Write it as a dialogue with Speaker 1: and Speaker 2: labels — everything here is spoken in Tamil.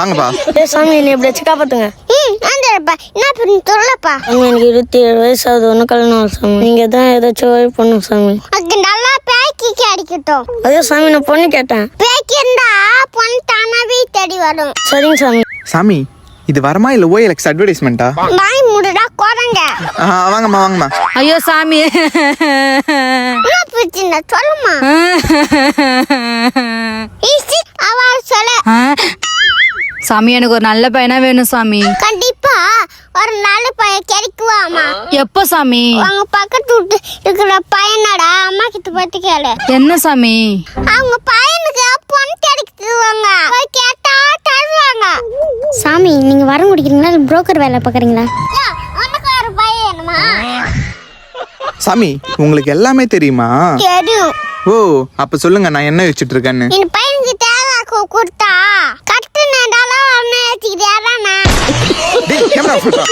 Speaker 1: வாங்கப்பா.
Speaker 2: சாமி என்னை எப்படியாச்சும் காப்பாத்துங்க.
Speaker 3: என்ன பண்ணி சொல்லப்பா?
Speaker 2: எனக்கு 27 வயசாகுது, ஒன்றும் கல்யாணம் ஆகல சாமி. நீங்க தான் ஏதாச்சும் வழி பண்ணுங்க சாமி.
Speaker 3: நல்லா பேக்கி அடிக்கட்டும்.
Speaker 2: அதே சாமி, நான் பொண்ணு கேட்டேன்.
Speaker 3: பேக்கி இருந்தா பொண்ணு தானாவே தேடி வரும்.
Speaker 2: சரிங்க சாமி.
Speaker 1: சாமி, இது வரமா இல்ல OLX அட்வர்டைஸ்மெண்டா?
Speaker 3: வாய் மூடுடா குரங்க.
Speaker 1: வாங்கம்மா வாங்கம்மா.
Speaker 4: ஐயோ சாமி,
Speaker 3: என்ன பிரச்சனை சொல்லுமா? அவ சொல்ல.
Speaker 4: சாமி எனக்கு ஒரு நல்ல பையனா வேணும் சாமி.
Speaker 3: கண்டிப்பா ஒரு நல்ல பையன் கிடைக்குவாமா.
Speaker 4: எப்போ சாமி?
Speaker 3: அவங்க பக்கத்து வீட்டு இருக்கிற பையனடா அம்மா கிட்ட பார்த்து கேளு.
Speaker 4: என்ன சாமி?
Speaker 3: அவங்க பையனுக்கு பொண்ணு கிடைக்குவாங்க, கேட்டா தருவாங்க. சாமி, நீங்க வர முடிக்கிறீங்களா இல்ல புரோக்கர் வேலை பாக்குறீங்களா? உனக்கு ஒரு பையன் வேணுமா?
Speaker 1: சாமி, உங்களுக்கு எல்லாமே தெரியுமா?
Speaker 3: தெரியும்.
Speaker 1: ஓ, அப்ப சொல்லுங்க நான் என்ன வச்சிட்டு இருக்கேன்னு.
Speaker 3: இந்த பையனுக்கு தேவை கொடுத்தா கட்டு நேடாலும் வச்சுக்கிட்டே.
Speaker 1: டேய், கேமரா போட்டா.